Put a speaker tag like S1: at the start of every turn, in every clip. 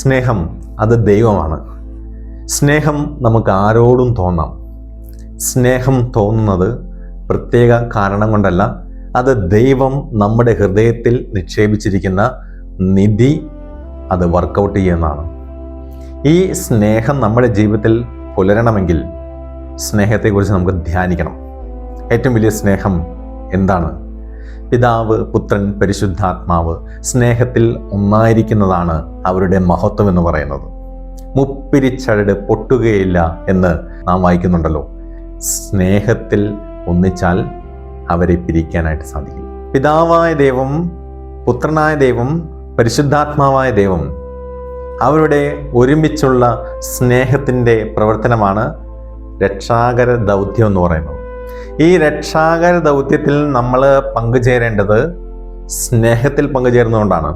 S1: സ്നേഹം അത് ദൈവമാണ്. സ്നേഹം നമുക്ക് ആരോടും തോന്നാം. സ്നേഹം തോന്നുന്നത് പ്രത്യേക കാരണം കൊണ്ടല്ല, അത് ദൈവം നമ്മുടെ ഹൃദയത്തിൽ നിക്ഷേപിച്ചിരിക്കുന്ന നിധി അത് വർക്കൗട്ട് ചെയ്യുന്നതാണ്. ഈ സ്നേഹം നമ്മുടെ ജീവിതത്തിൽ പുലരണമെങ്കിൽ സ്നേഹത്തെക്കുറിച്ച് നമുക്ക് ധ്യാനിക്കണം. ഏറ്റവും വലിയ സ്നേഹം എന്താണ്? പിതാവ്, പുത്രൻ, പരിശുദ്ധാത്മാവ് സ്നേഹത്തിൽ ഒന്നായിരിക്കുന്നതാണ് അവരുടെ മഹത്വം എന്ന് പറയുന്നത്. മുപ്പിരിച്ചരട് പൊട്ടുകയില്ല എന്ന് നാം വായിക്കുന്നുണ്ടല്ലോ. സ്നേഹത്തിൽ ഒന്നിച്ചാൽ അവരെ പിരിക്കാനായിട്ട് സാധിക്കും. പിതാവായ ദൈവം, പുത്രനായ ദൈവം, പരിശുദ്ധാത്മാവായ ദൈവം അവരുടെ ഒരുമിച്ചുള്ള സ്നേഹത്തിൻ്റെ പ്രവർത്തനമാണ് രക്ഷാകര ദൗത്യം എന്ന് പറയുന്നത്. ഈ രക്ഷാകര ദൗത്യത്തിൽ നമ്മൾ പങ്കുചേരേണ്ടത് സ്നേഹത്തിൽ പങ്കുചേരുന്നതുകൊണ്ടാണ്.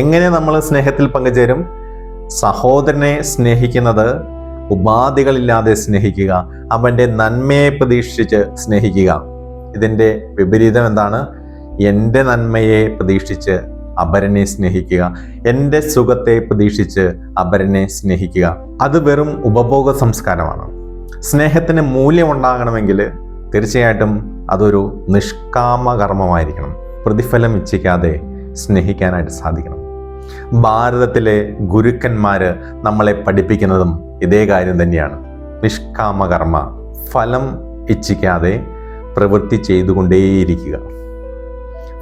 S1: എങ്ങനെ നമ്മൾ സ്നേഹത്തിൽ പങ്കുചേരും? സഹോദരനെ സ്നേഹിക്കുന്നത് ഉപാധികളില്ലാതെ സ്നേഹിക്കുക, അവൻ്റെ നന്മയെ പ്രതീക്ഷിച്ച് സ്നേഹിക്കുക. ഇതിൻ്റെ വിപരീതം എന്താണ്? എൻ്റെ നന്മയെ പ്രതീക്ഷിച്ച് അപരനെ സ്നേഹിക്കുക, എൻ്റെ സുഖത്തെ പ്രതീക്ഷിച്ച് അപരനെ സ്നേഹിക്കുക. അത് വെറും ഉപഭോഗ സംസ്കാരമാണ്. സ്നേഹത്തിന് മൂല്യമുണ്ടാകണമെങ്കിൽ തീർച്ചയായിട്ടും അതൊരു നിഷ്കാമ കർമ്മമായിരിക്കണം. പ്രതിഫലം ഇച്ഛിക്കാതെ സ്നേഹിക്കാനായിട്ട് സാധിക്കണം. ഭാരതത്തിലെ ഗുരുക്കന്മാർ നമ്മളെ പഠിപ്പിക്കുന്നതും ഇതേ കാര്യം തന്നെയാണ്. നിഷ്കാമ കർമ്മ, ഫലം ഇച്ഛിക്കാതെ പ്രവൃത്തി ചെയ്തുകൊണ്ടേയിരിക്കുക.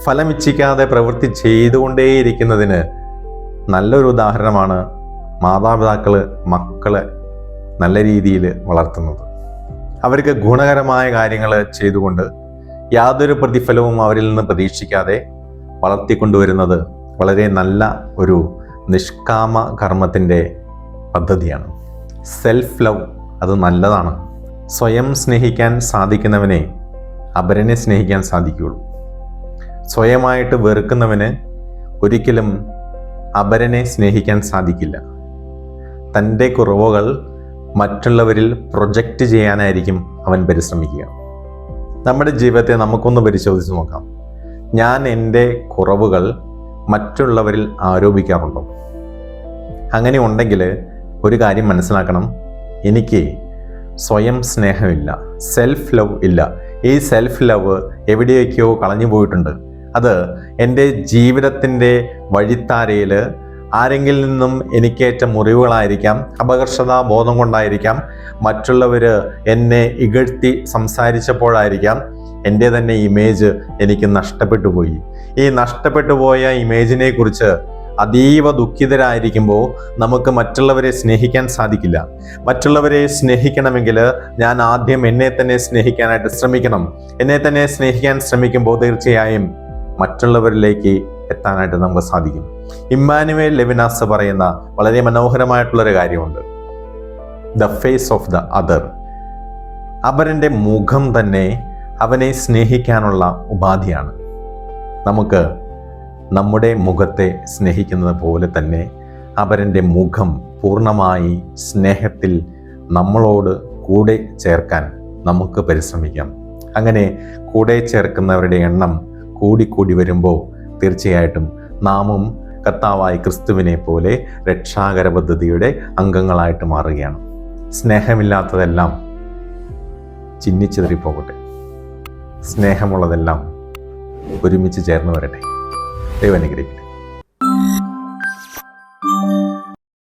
S1: ഫലം ഇച്ഛിക്കാതെ പ്രവൃത്തി ചെയ്തുകൊണ്ടേയിരിക്കുന്നതിന് നല്ലൊരു ഉദാഹരണമാണ് മാതാപിതാക്കൾ മക്കളെ നല്ല രീതിയിൽ വളർത്തുന്നത്. അവർക്ക് ഗുണകരമായ കാര്യങ്ങൾ ചെയ്തുകൊണ്ട് യാതൊരു പ്രതിഫലവും അവരിൽ നിന്ന് പ്രതീക്ഷിക്കാതെ വളർത്തിക്കൊണ്ടുവരുന്നത് വളരെ നല്ല ഒരു നിഷ്കാമ കർമ്മത്തിൻ്റെ പദ്ധതിയാണ്. സെൽഫ് ലവ് അത് നല്ലതാണ്. സ്വയം സ്നേഹിക്കാൻ സാധിക്കുന്നവനെ അപരനെ സ്നേഹിക്കാൻ സാധിക്കുകയുള്ളൂ. സ്വയമായിട്ട് വെറുക്കുന്നവന് ഒരിക്കലും അപരനെ സ്നേഹിക്കാൻ സാധിക്കില്ല. തൻ്റെ കുറവുകൾ മറ്റുള്ളവരിൽ പ്രൊജക്റ്റ് ചെയ്യാനായിരിക്കും അവൻ പരിശ്രമിക്കുക. നമ്മുടെ ജീവിതത്തെ നമുക്കൊന്ന് പരിശോധിച്ച് നോക്കാം. ഞാൻ എൻ്റെ കുറവുകൾ മറ്റുള്ളവരിൽ ആരോപിക്കാറുണ്ടോ? അങ്ങനെ ഉണ്ടെങ്കിൽ ഒരു കാര്യം മനസ്സിലാക്കണം, എനിക്ക് സ്വയം സ്നേഹമില്ല, സെൽഫ് ലവ് ഇല്ല. ഈ സെൽഫ് ലവ് എവിടെയൊക്കെയോ കളഞ്ഞു പോയിട്ടുണ്ട്. അത് എൻ്റെ ജീവിതത്തിൻ്റെ വഴിത്താരയിൽ ആരെങ്കിലും നിന്നും എനിക്കേറ്റ മുറിവുകളായിരിക്കാം, അപകർഷതാ ബോധം കൊണ്ടായിരിക്കാം, മറ്റുള്ളവർ എന്നെ ഇകഴ്ത്തി സംസാരിച്ചപ്പോഴായിരിക്കാം എൻ്റെ തന്നെ ഇമേജ് എനിക്ക് നഷ്ടപ്പെട്ടു പോയി. ഈ നഷ്ടപ്പെട്ടു പോയ ഇമേജിനെ കുറിച്ച് അതീവ ദുഃഖിതരായിരിക്കുമ്പോൾ നമുക്ക് മറ്റുള്ളവരെ സ്നേഹിക്കാൻ സാധിക്കില്ല. മറ്റുള്ളവരെ സ്നേഹിക്കണമെങ്കിൽ ഞാൻ ആദ്യം എന്നെ തന്നെ സ്നേഹിക്കാനായിട്ട് ശ്രമിക്കണം. എന്നെ തന്നെ സ്നേഹിക്കാൻ ശ്രമിക്കുമ്പോൾ തീർച്ചയായും മറ്റുള്ളവരിലേക്ക് എത്താനായിട്ട് നമുക്ക് സാധിക്കും. ഇമ്മാനുവേൽ ലെവിനാസ് പറയുന്ന വളരെ മനോഹരമായിട്ടുള്ളൊരു കാര്യമുണ്ട്. The face of the other. അവരുടെ മുഖം തന്നെ അവനെ സ്നേഹിക്കാനുള്ള ഉപാധിയാണ്. നമുക്ക് നമ്മുടെ മുഖത്തെ സ്നേഹിക്കുന്നത് പോലെ തന്നെ അവരുടെ മുഖം പൂർണ്ണമായി സ്നേഹത്തിൽ നമ്മളോട് കൂടെ ചേർക്കാൻ നമുക്ക് പരിശ്രമിക്കാം. അങ്ങനെ കൂടെ ചേർക്കുന്നവരുടെ എണ്ണം കൂടിക്കൂടി വരുമ്പോൾ തീർച്ചയായിട്ടും നാമും കർത്താവായ ക്രിസ്തുവിനെ പോലെ രക്ഷാകര പദ്ധതിയുടെ അംഗങ്ങളായിട്ട് മാറുകയാണ്. സ്നേഹമില്ലാത്തതെല്ലാം ചിന്നിച്ചിതറിപ്പോകട്ടെ, സ്നേഹമുള്ളതെല്ലാം ഒരുമിച്ച് ചേർന്ന് വരട്ടെ. ദൈവം അനുഗ്രഹിക്കട്ടെ.